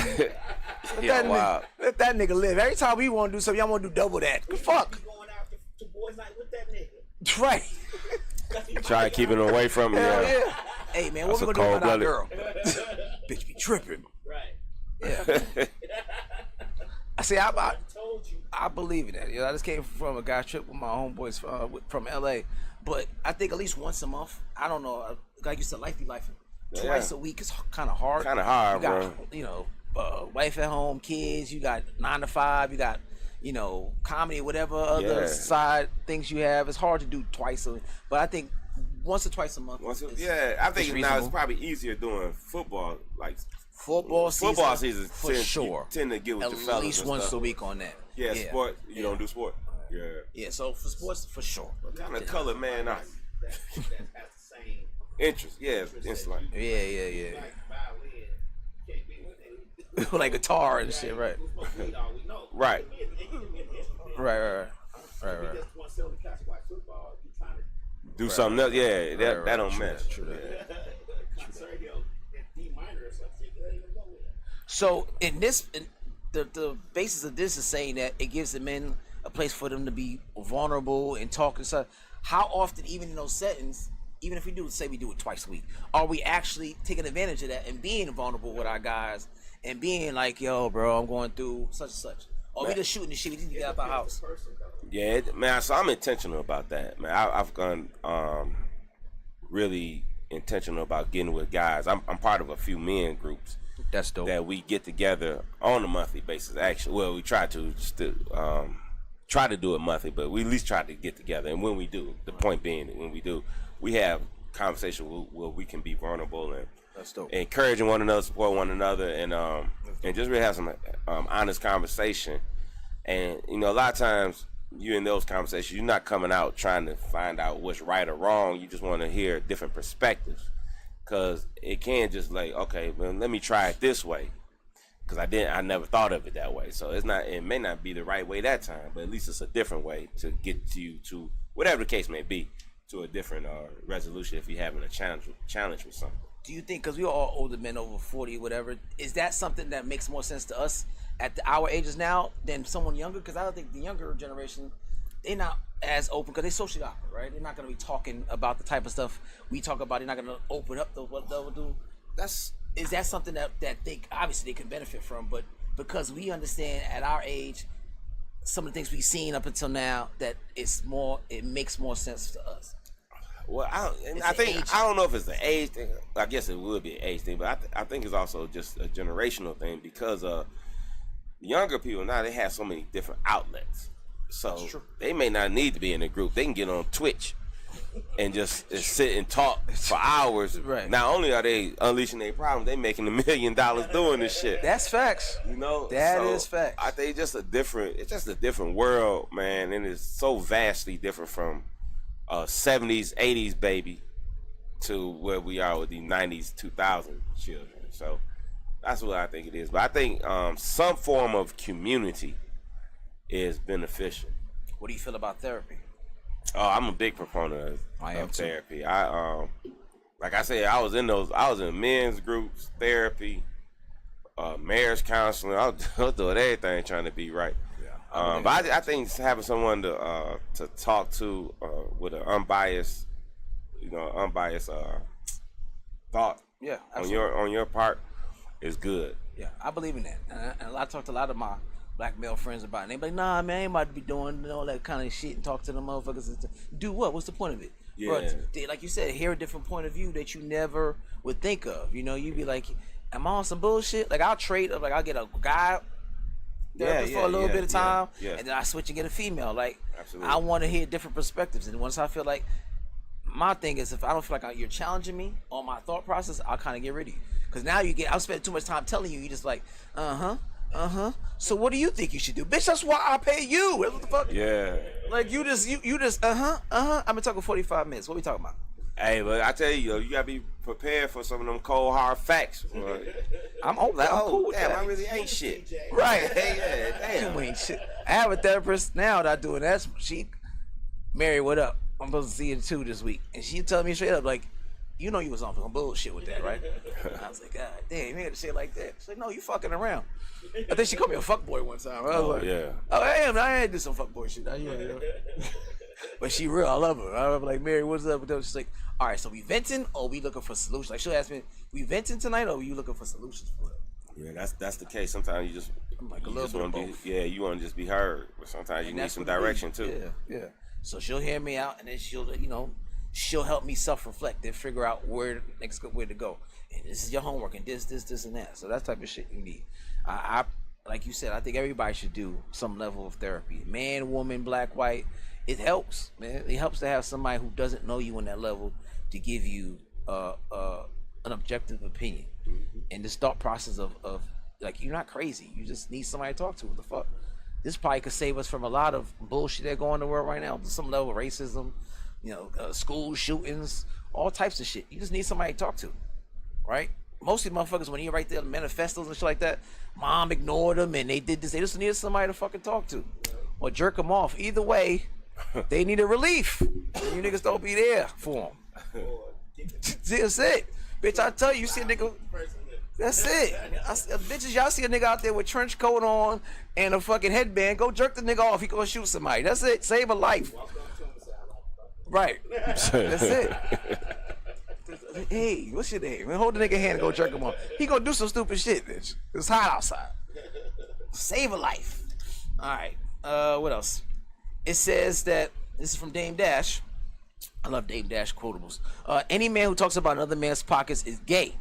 Let that nigga live. Every time we want to do something, y'all want to do double that. Fuck. Going out to boys' night with that nigga. Right. Try to keep it away from me. Hell Yeah. yeah. Hey man, what That's we a gonna do with our cold-blooded- girl? Bitch be tripping. Right. Yeah. I say I told you. I believe in that. You know, I just came from a guy trip with my homeboys from LA, but I think at least once a month. I don't know. Like you said, life be life. Twice a week is kind of hard. Kind of hard, you got, bro. You know, wife at home, kids. You got 9 to 5. You got, comedy, whatever other side things you have. It's hard to do twice but I think once or twice a month. I think now it's probably easier doing football, like football season for sure. Tend to get with the fellas at least once a week on that. Yeah, sport. You don't do sport. Yeah. So for sports, for sure. What kind of color man are you? That has the same interest. Yeah, it's like yeah. like violin. Can't be with it. Like guitar and shit, right? Right. Right. Just want to sell the couch, watch football. You trying to do something else. Yeah, that don't match. True. sorry, D minor or something. That ain't gonna go with it. So the basis of this is saying that it gives the men a place for them to be vulnerable and talk and stuff. How often, even in those settings, even if we do it twice a week, are we actually taking advantage of that and being vulnerable with our guys and being like, yo, bro, I'm going through such and such? Or we just shooting the shit, we need to get out of the house. Yeah, man, so I'm intentional about that, man. I've gone really intentional about getting with guys. I'm part of a few men groups. That's dope. That we get together on a monthly basis, actually. Well, we try to do it monthly, but we at least try to get together. And when we do, the point being that when we do, we have conversation where we can be vulnerable and that's dope. Encouraging one another, support one another, and just really have some honest conversation. And a lot of times you in those conversations, you're not coming out trying to find out what's right or wrong. You just want to hear different perspectives, because it can just like, okay, well, let me try it this way, because I never thought of it that way. So it may not be the right way that time, but at least it's a different way to get you to whatever the case may be, to a different resolution if you're having a challenge with something. Do you think, because we're all older men over 40, whatever, is that something that makes more sense to us at our ages now than someone younger? Because I don't think the younger generation, they're not as open, because they're socially awkward, right? They're not going to be talking about the type of stuff we talk about. They're not going to open up what they'll do. Is that something that they obviously they can benefit from, but because we understand at our age some of the things we've seen up until now, that it makes more sense to us? Well, I don't know if it's the age thing. I guess it would be an age thing, but I think it's also just a generational thing, because younger people now, they have so many different outlets, so they may not need to be in a group. They can get on Twitch and just sit and talk for hours. Right. Not only are they unleashing their problems, they making $1 million doing this shit. That's facts. That is facts. I think it's just a different world, man, and it's so vastly different from 70s, 80s baby to where we are with the 90s, 2000 children. So that's what I think it is. But I think some form of community is beneficial. What do you feel about therapy? Oh, I'm a big proponent of therapy. I like I said, I was in men's groups, therapy, marriage counseling. I was doing everything trying to be right. But I think having someone to talk to with an unbiased thought on your part is good. Yeah, I believe in that. And I talked to a lot of my black male friends about it. And they be like, nah, man, I ain't about to be doing all that kind of shit and talk to them motherfuckers. Do what? What's the point of it? Yeah. But, like you said, hear a different point of view that you never would think of. You'd be like, am I on some bullshit? Like, I'll trade up. Like, I'll get a guy for a little bit of time, and then I switch and get a female. Like, absolutely. I want to hear different perspectives. And once I feel like, my thing is, if I don't feel like you're challenging me on my thought process, I'll kind of get rid of you. Because now I've spent too much time telling you, just like, so what do you think you should do? Bitch, that's why I pay you. What the fuck? Yeah. Like, you just, I've been talking 45 minutes. What we talking about? Hey, but I tell you, you gotta be prepared for some of them cold hard facts. I'm cool with damn, that. I really ain't shit. Right. Damn. You ain't shit. I have a therapist now that I do, and that's she. Mary, what up? I'm supposed to see you too this week, and she told me straight up, like, you know you was on some bullshit with that, right? I was like, God damn, you had to say it like that. She's like, no, you fucking around. I think she called me a fuckboy one time. I was like, yeah. Oh, I had to do some fuckboy shit. But she real, I love her. I'm like, Mary, what's up with those? She's like, all right, so we venting or we looking for solutions? Like, she'll ask me, we venting tonight or are you looking for solutions for it? Yeah, that's the case. Sometimes you just want to be, you want to just be heard. But sometimes you need some direction too. Yeah. So she'll hear me out, and then she'll help me self-reflect and figure out where to go. And this is your homework, and this, and that. So that type of shit you need. I like you said, I think everybody should do some level of therapy. Man, woman, black, white. It helps, man. It helps to have somebody who doesn't know you on that level to give you an objective opinion. And this thought process of like, you're not crazy. You just need somebody to talk to. What the fuck? This probably could save us from a lot of bullshit that go on in the world right now. Some level of racism, school shootings, all types of shit. You just need somebody to talk to, right? Most of these motherfuckers, when you write their manifestos and shit like that, mom ignored them and they did this. They just needed somebody to fucking talk to or jerk them off. Either way, they need a relief. You niggas don't be there for them. That's it. Bitch, I tell you, you see a nigga. That's it. Bitches, y'all see a nigga out there with trench coat on and a fucking headband. Go jerk the nigga off. He gonna shoot somebody. That's it. Save a life. Right. That's it. Hey, what's your name? Man, hold the nigga hand and go jerk him off. He gonna do some stupid shit, bitch. It's hot outside. Save a life. All right. What else? It says that this is from Dame Dash. I love Dame Dash quotables. Any man who talks about another man's pockets is gay,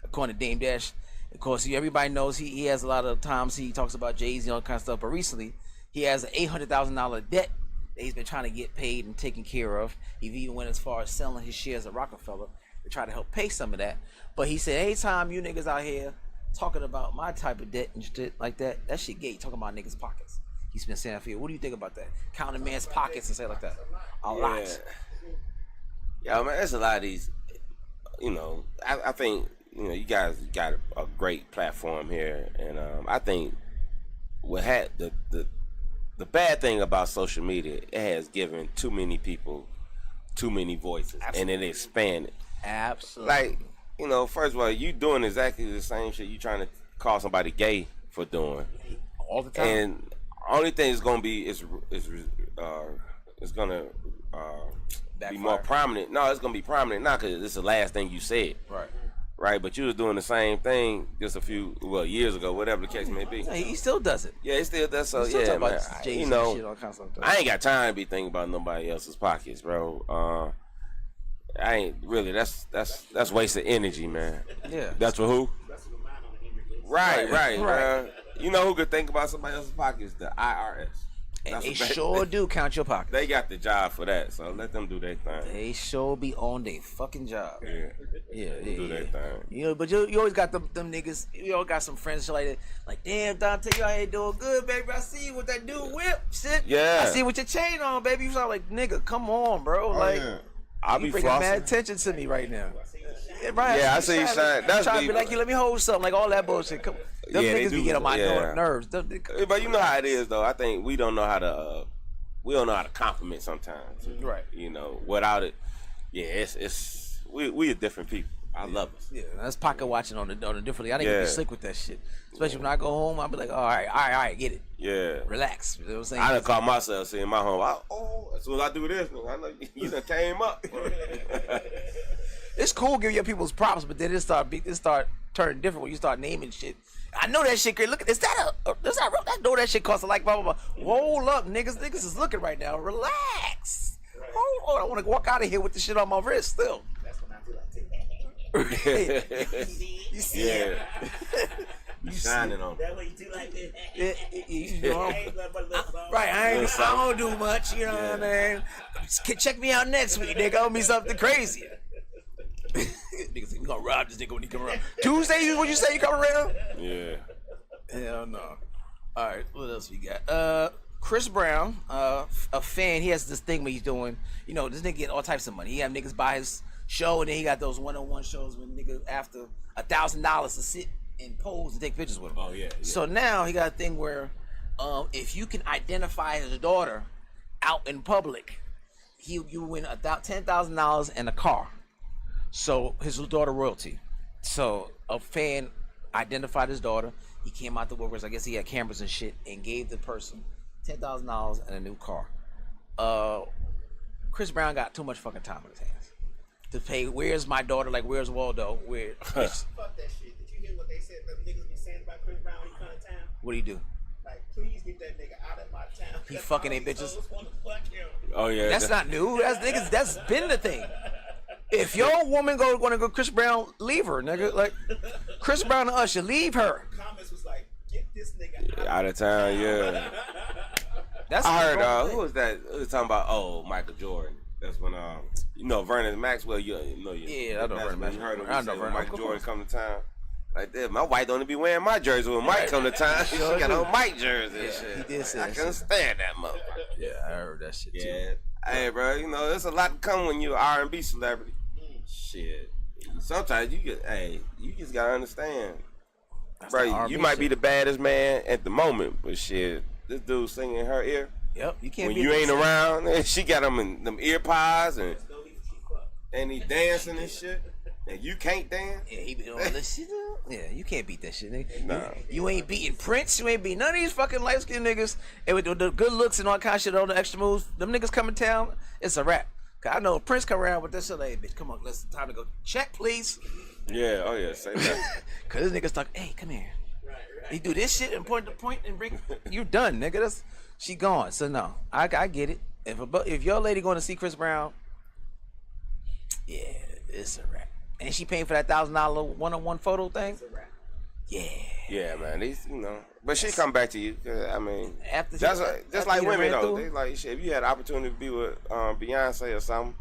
according to Dame Dash. Of course, everybody knows he has a lot of times he talks about Jay-Z and all kind of stuff. But recently, he has an $800,000 debt that he's been trying to get paid and taken care of. He even went as far as selling his shares of Rockefeller to try to help pay some of that. But he said, anytime you niggas out here talking about my type of debt and shit like that, that shit gay. Talking about niggas' pockets. He's been saying for you. What do you think about that? Counting man's pockets and say like that. A lot. Yeah, man, there's a lot of these. I think you guys got a great platform here, and I think what had the bad thing about social media, it has given too many people too many voices. Absolutely. And it expanded. Absolutely. Like, first of all, you doing exactly the same shit you trying to call somebody gay for doing all the time. And only thing is gonna be is gonna be more prominent. No, it's gonna be prominent now because it's the last thing you said. Right, but you was doing the same thing just a few years ago, whatever the case may be. Yeah, he still does it. Yeah, he still does. So yeah, man. Shit, all kinds of stuff. I ain't got time to be thinking about nobody else's pockets, bro. I ain't really. That's wasted energy, man. Yeah. That's for who? Right. You know who could think about somebody else's pockets? The IRS. And they sure do count your pockets. They got the job for that, so let them do their thing. They sure be on their fucking job. Yeah. Do their thing. But you always got them niggas. You always got some friends like that. Like, damn, Dante, you out here doing good, baby. I see you with that dude whip shit. Yeah. I see you with your chain on, baby. You sound like, nigga, come on, bro. I'll be bringing flossing. Mad attention to me right now. Right. Yeah, I see you shine. That's trying to deep. be like, you let me hold something, like all that bullshit. Them niggas be getting on my nerves. But you know how it is, though. I think we don't know how to. We don't know how to compliment sometimes. Right. Without it, we are different people. I love it. Yeah, that's pocket watching on a different. I didn't be slick with that shit. Especially when I go home, I'll be like, all right, get it. Yeah. Relax. You know what I'm saying? I done caught myself seeing my home. As soon as I do this, I know you done came up. It's cool giving your people's props, but then it start turning different when you start naming shit. I know that shit. Look, is that real? I know that shit costs like blah blah blah. Hold up, niggas. Niggas is looking right now. Relax. Hold on. I want to walk out of here with the shit on my wrist still. That's when I do like You see it. You shining on. That way you do like that. Right, I don't do much. You know what I mean? Check me out next week. They owe me something crazy. Niggas say, we gonna rob this nigga when he come around. Tuesday, what you say you come around? Yeah. Hell no. All right, what else we got? Chris Brown, a fan, he has this thing where he's doing, this nigga get all types of money. He have niggas buy his show, and then he got those one-on-one shows with niggas after $1,000 to sit and pose and take pictures with him. Oh, yeah. So now he got a thing where if you can identify his daughter out in public, you win $10,000 and a car. So his daughter royalty. So a fan identified his daughter. He came out the woodworks. I guess he had cameras and shit, and gave the person $10,000 and a new car. Chris Brown got too much fucking time in his hands to pay. Where's my daughter? Like, where's Waldo? Where? Fuck that shit. Did you hear what they said? The niggas be saying about Chris Brown when he come to town. What do you do? Like, please get that nigga out of my town. He fucking ain't bitches. Oh yeah. That's not new. That's niggas. That's been the thing. If your woman want to go Chris Brown, leave her, nigga. Like, Chris Brown and Usher, leave her. Comments was like, Get this nigga out of town, yeah. That's I heard, the who was that? Who was talking about, Michael Jordan. That's when, Vernon Maxwell, Yeah, I know Vernon Maxwell. You heard him I say know when Vernon. Michael Jordan come to town. Like that, my wife don't be wearing my jersey when Mike come to town. She got on Mike jersey and shit. He did say I that can't shit. stand that motherfucker. Yeah, I heard that shit too. Yeah. Hey, bro, there's a lot to come when you're an R&B celebrity. Shit. Sometimes you just gotta understand. Bro, you might be the baddest man at the moment, but shit, this dude singing in her ear. Yep, you can't. When you ain't around, and she got them in them ear pods and he dancing and shit, and you can't dance. Yeah, he be doing all this shit. Yeah, you can't beat that shit, nigga. Nah. You ain't beating Prince. You ain't beating none of these fucking light skinned niggas. And with the good looks and all kind of shit, all the extra moves, them niggas come in town, it's a wrap. Cause I know Prince come around with that shit like, bitch, come on, let's time to go check, please. Yeah, oh yeah, say that. Cause this niggas talk, hey, come here. He do this shit and point to point and bring you done, nigga. She gone. So no, I get it. If your lady going to see Chris Brown, yeah, it's a wrap. And she paying for that $1,000 one-on-one photo thing. Yeah. Yeah, man. These, but she come back to you. I mean, After just like he women ran though. through. They like shit. If you had the opportunity to be with Beyonce or something,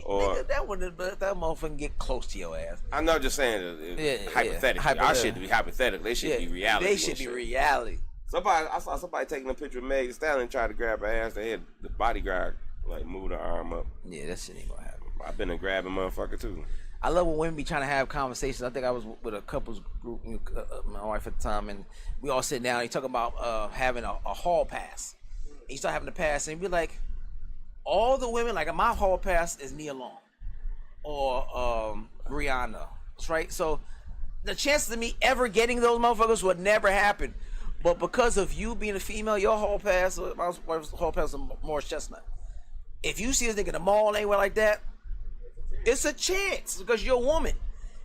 or Nigga, that motherfucker get close to your ass. I'm not just saying hypothetically. Our shit to be hypothetical. They should be reality. They should be reality. I saw somebody taking a picture of Meg Thee Stallion trying to grab her ass. They had the bodyguard like move her arm up. Yeah, that shit ain't gonna happen. I've been a grabbing motherfucker too. I love when women be trying to have conversations. I think I was with a couples group, my wife at the time, and we all sit down. They talk about having a hall pass. And you start having the pass, and be like, all the women, like my hall pass is Nia Long or Rihanna, right? So the chances of me ever getting those motherfuckers would never happen. But because of you being a female, your hall pass, my wife's hall pass is Morris Chestnut. If you see this nigga in the mall anywhere like that, it's a chance because you're a woman.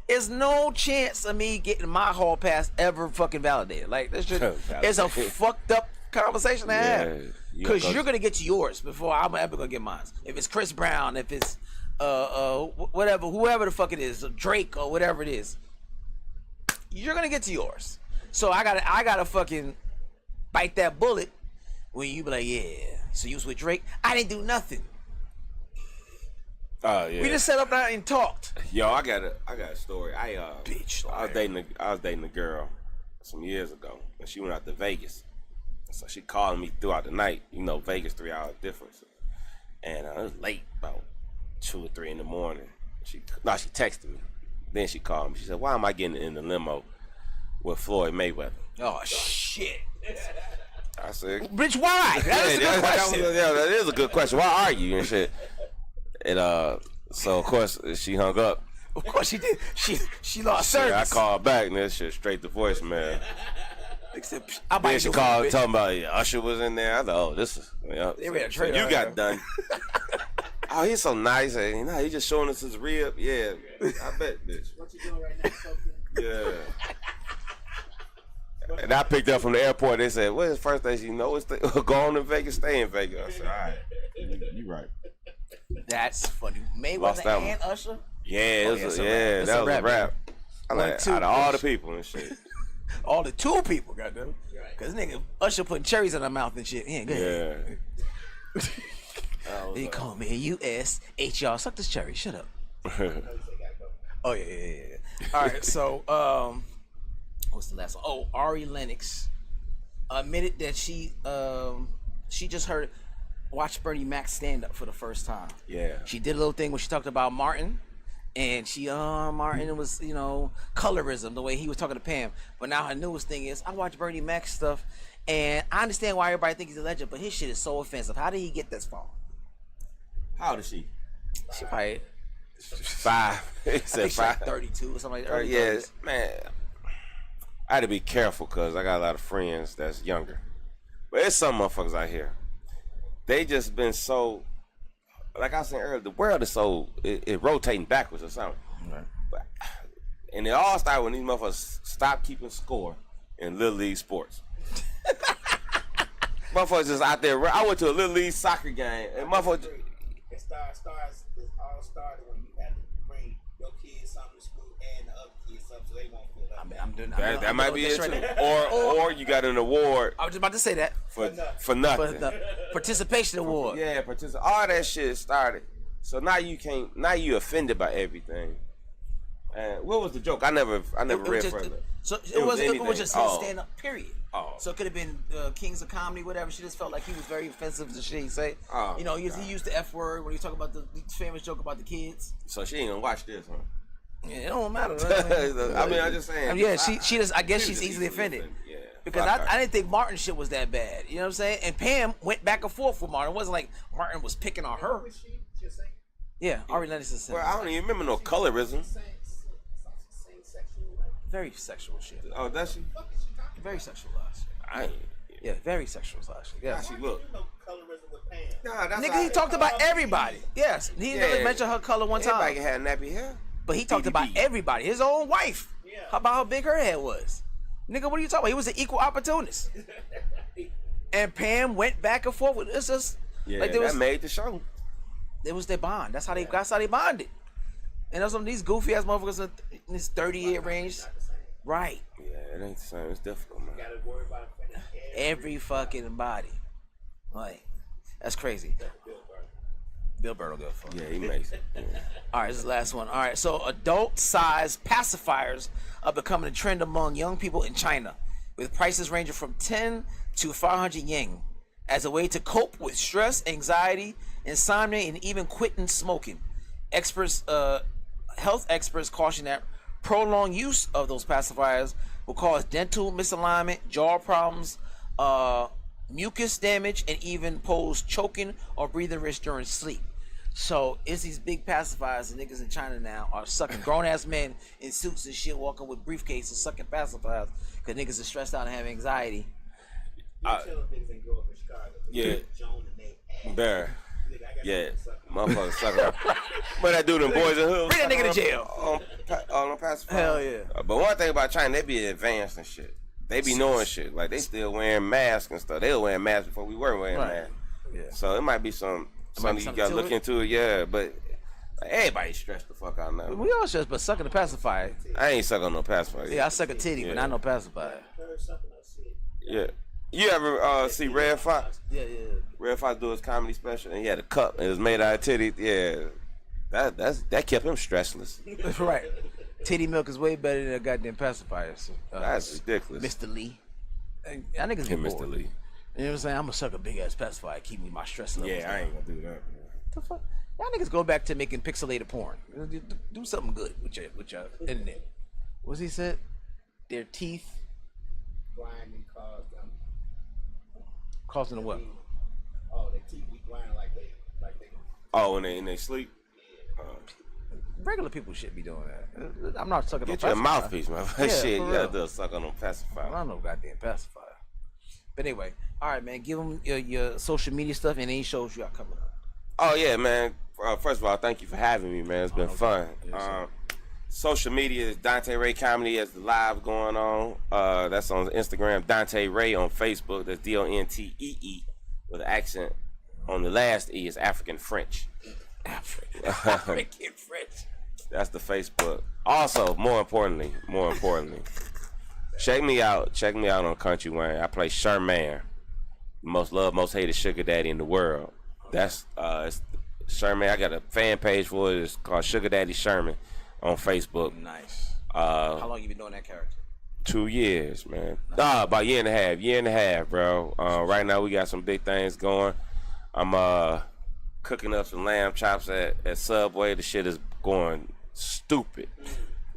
There's no chance of me getting my hall pass ever fucking validated. Like that's just it's a fucked up conversation to have. Because you're gonna get to yours before I'm ever gonna get mine. If it's Chris Brown, if it's whoever the fuck it is, Drake or whatever it is, you're gonna get to yours. So I gotta fucking bite that bullet when you be like, yeah. So you was with Drake. I didn't do nothing. Oh yeah. We just sat up there and talked. Yo, I got a story. Bitch. I was dating a girl some years ago, and she went out to Vegas. So she called me throughout the night. Vegas 3 hours difference, and it was late, about 2 or 3 in the morning. She texted me. Then she called me. She said, "Why am I getting in the limo with Floyd Mayweather?" Oh shit. I said, "Bitch, why?" That's a good question. That is a good question. Why are you and shit? And so of course she hung up. Of course she did. She lost service. I called back and that shit straight to voicemail. Then she called talking about Usher was in there. I thought, oh, this is you got done. Oh, he's so nice. He's just showing us his rib. Yeah, I bet, bitch. What you doing right now, Sophie? Yeah. And I picked up from the airport. They said, "What's the first thing you know? It's go on to Vegas, stay in Vegas." I said, "All right, you right." That's funny. Mayweather and Usher. Yeah, that was a rap. I like out of all the people and shit. All the 2 people, goddamn. Cause nigga Usher putting cherries in her mouth and shit. Yeah. He called me a U.S.H. Y'all suck this cherry. Shut up. Oh yeah. All right, so what's the last one? Oh, Ari Lennox admitted that she just watched Bernie Mac stand up for the first time. Yeah. She did a little thing where she talked about Martin. And Martin was, colorism, the way he was talking to Pam. But now her newest thing is, I watch Bernie Mac stuff, and I understand why everybody thinks he's a legend, but his shit is so offensive. How did he get this far? How old is she? She probably 5. He said 5. Like 32 or something like that. Yeah, man. I had to be careful because I got a lot of friends that's younger. But there's some motherfuckers out here. They just been so, like I was saying earlier, the world is so, it rotating backwards or something. Right. And it all started when these motherfuckers stopped keeping score in Little League sports. Motherfuckers just out there. I went to a Little League soccer game, and motherfuckers. It all started when you had to bring your kids something to school and the other kids something so they won't feel like That might be it too. Right. Or you got an award I was just about to say that. for For nothing. the participation award. Yeah, all that shit started. So now you offended by everything. And what was the joke? I never read further. So it was just his Oh. stand up period. Oh. So it could have been Kings of Comedy, whatever. She just felt like he was very offensive to shit he say. Oh, You know, he used the F word when he talked about the famous joke about the kids. So she ain't gonna watch this, huh? Yeah, it don't matter. I mean, I'm just saying. I mean, yeah, she just. I guess she's easily offended. Yeah. Because Fuck her. I didn't think Martin shit was that bad. You know what I'm saying? And Pam went back and forth with Martin. It wasn't like Martin was picking on her. Was she just saying? Yeah, Ari Lennox is Well, I don't even remember no colorism. Same sexual, like, very sexual shit. Oh, does she? what is she talking Very sexualized. I ain't. Yeah, very sexualized. How Yeah. she look? about? No colorism with Pam. Nah, that's Nigga, he talked about everybody. Yes, he never Yeah. mentioned her color one Everybody time. had nappy hair. But he talked about BDB. everybody. His own wife. Yeah. How about how big her head was? Nigga, what are you talking about? He was an equal opportunist. And Pam went back and forth with it's just Yeah, like there was that made the show. it was their bond. That's how they bonded. And there's some of these goofy ass motherfuckers in this 30-year range. Right. Yeah, it ain't the same. It's difficult, man. Gotta worry about Every fucking body. Like, that's crazy. Bill Burr don't give a fuck. Yeah, he makes it. Yeah. All right, this is the last one. All right, so adult-sized pacifiers are becoming a trend among young people in China, with prices ranging from 10 to 500 yen, as a way to cope with stress, anxiety, insomnia, and even quitting smoking. Health experts caution that prolonged use of those pacifiers will cause dental misalignment, jaw problems, mucus damage, and even pose choking or breathing risk during sleep. So it's these big pacifiers and niggas in China now are sucking grown ass men in suits and shit walking with briefcases sucking pacifiers because niggas are stressed out and have anxiety. You tell them niggas ain't grow up in Chicago. Yeah. Joan and they ass. Bear. Nigga, I got Yeah. nothing to suck on. Motherfucker sucker. But that dude in Boys and Hoods. Bring that nigga to jail. On pacifier. Hell yeah. But one thing about China, they be advanced and shit. They be knowing shit. Like, they still wearing masks and stuff. They were wearing masks before we were wearing Right. masks. Yeah. So it might be something you something gotta to look it? into it, yeah. But like, everybody stressed the fuck out now. We all stressed, but sucking a pacifier. I ain't suck on no pacifier. Yeah, I suck a titty, but Yeah. not no pacifier. Heard something I said. Yeah. You ever see Red Fox? Yeah. Red Fox do his comedy special, and he had a cup, and it was made out of titty. Yeah, that kept him stressless. That's right. Titty milk is way better than a goddamn pacifier. So, That's ridiculous. Mr. Lee. Y'all niggas Hey, get Mr. bored. Lee. You know what I'm saying? I'm gonna suck a big ass pacifier, keep me my stress levels. Yeah, I ain't gonna do that. The fuck? Y'all niggas go back to making pixelated porn. Do something good with your internet. What's he said? Their teeth Blind and caused them. causing a what? Oh, their teeth be blind like they. Oh, when they sleep, Regular people should be doing that. I'm not sucking get no your pacifier. mouthpiece, man. Yeah, Shit, for you gotta real. do a suck on them I pacifier. don't know goddamn pacifier. But anyway, all right, man. Give them your social media stuff and any shows you got coming up. Oh yeah, man. First of all, thank you for having me, man. It's been fun. Yes, sir. Social media is Dante Ray Comedy as the live going on. That's on Instagram. Dante Ray on Facebook. That's DONTEE with an accent on the last E. Is African French. African French. That's the Facebook. Also, more importantly, check me out. Check me out on Country Wayne. I play Sherman, most loved, most hated sugar daddy in the world. That's it's Sherman. I got a fan page for it. It's called Sugar Daddy Sherman on Facebook. Nice. How long you been doing that character? 2 years, man. About a year and a half, bro. Right now we got some big things going. I'm cooking up some lamb chops at Subway. The shit is going stupid.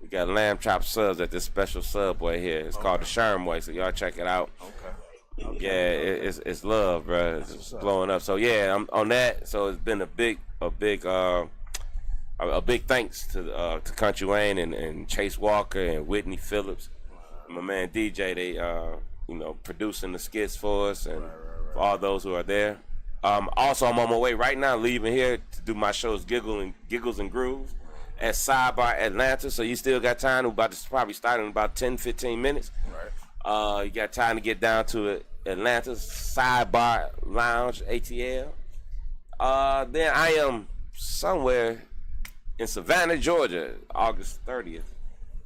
We got lamb chop subs at this special Subway here. It's called the Sherm Way, so y'all check it out. Okay. Yeah, it's love, bro. It's blowing up. So yeah, I'm on that. So it's been a big thanks to Country Wayne and Chase Walker and Whitney Phillips, and my man DJ. They producing the skits for us and for all those who are there. Also, I'm on my way right now, leaving here to do my shows Giggles and Grooves at Sidebar Atlanta. So you still got time. We're about to probably start in about 10-15 minutes. Right. You got time to get down to it. Atlanta Sidebar Lounge, ATL. Then I am somewhere in Savannah, Georgia, August 30th.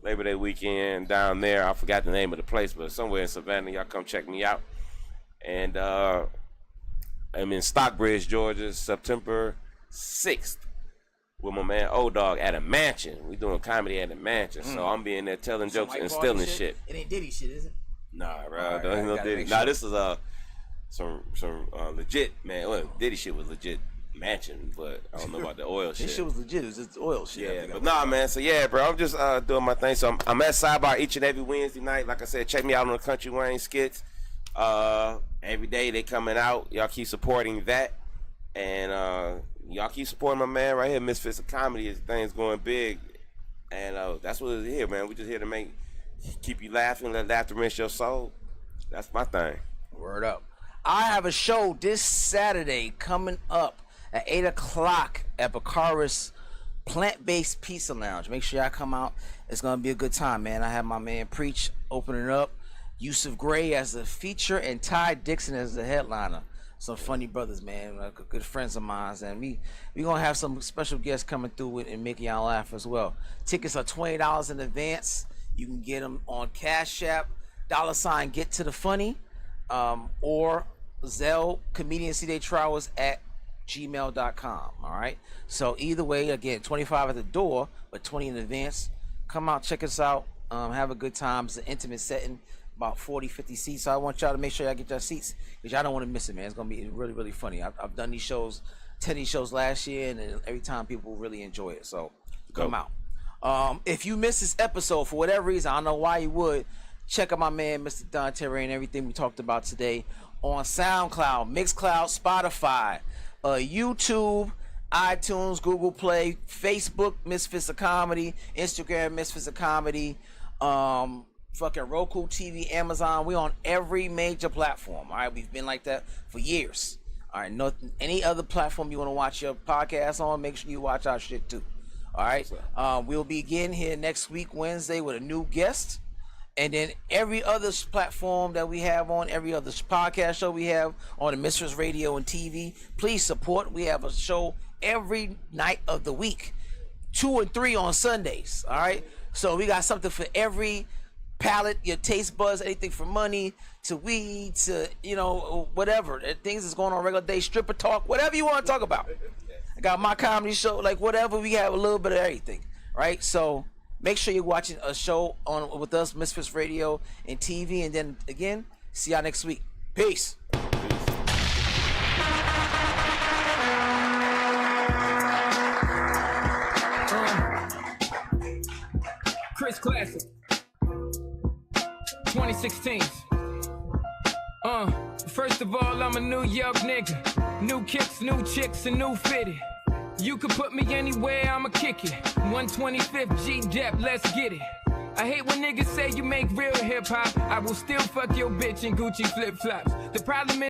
Labor Day weekend down there. I forgot the name of the place, but somewhere in Savannah. Y'all come check me out. And I'm in Stockbridge, Georgia, September 6th with my man O-Dog at a mansion. We doing comedy at a mansion. So I'm being there telling jokes and stealing shit. It ain't Diddy shit, is it? Nah, bro. Right, Don't no Diddy. sure. Nah, this is some legit, man. Well, Diddy shit was legit mansion, but I don't know about the oil shit. This shit was legit. It was just oil shit. Yeah, but nah, man. So yeah, bro, I'm just doing my thing. So I'm at Sidebar each and every Wednesday night. Like I said, check me out on the Country Wayne skits. Every day they coming out. Y'all keep supporting that, and y'all keep supporting my man right here, Misfits of Comedy. His thing's going big, and that's what it's here, man. We just here to keep you laughing, let laughter rinse your soul. That's my thing. Word up. I have a show this Saturday coming up at 8 o'clock at Baccaris Plant-Based Pizza Lounge. Make sure y'all come out. It's going to be a good time, man. I have my man Preach opening up. Yusuf Gray as the feature and Ty Dixon as the headliner. Some funny brothers, man. Good friends of mine. And we going to have some special guests coming through and making y'all laugh as well. Tickets are $20 in advance. You can get them on Cash App, $ Get to the Funny, or Zelle Comedian C.J. Trowers at gmail.com. All right. So either way, again, 25 at the door, but 20 in advance. Come out, check us out. Have a good time. It's an intimate setting, about 40, 50 seats. So I want y'all to make sure y'all get your seats because y'all don't want to miss it, man. It's gonna be really, really funny. I've done these shows, 10 of these shows last year, and every time people really enjoy it. So come out. If you missed this episode for whatever reason, I don't know why you would, check out my man Mr. Don Terry and everything we talked about today on SoundCloud, Mixcloud, Spotify, YouTube, iTunes, Google Play, Facebook, Misfits of Comedy, Instagram, Misfits of Comedy, fucking Roku TV, Amazon. We on every major platform. All right, we've been like that for years. All right, any other platform you want to watch your podcast on, make sure you watch our shit too. All right, we'll be again here next week, Wednesday, with a new guest. And then every other platform that we have on, every other podcast show we have on the Mistress Radio and TV, please support. We have a show every night of the week, 2 and 3 on Sundays. All right, so we got something for every palate, your taste buds, anything from money to weed to, whatever. Things that's going on regular day, stripper talk, whatever you want to talk about. I got my comedy show, like whatever, we have a little bit of everything, right? So make sure you're watching a show on with us, Misfits Radio and TV, and then again, see y'all next week. Peace. Chris Classic 2016. First of all, I'm a New York nigga. New kicks, new chicks, and new fitted. You can put me anywhere, I'ma kick it. 125th G-Dep, let's get it. I hate when niggas say you make real hip-hop. I will still fuck your bitch in Gucci flip-flops. The problem is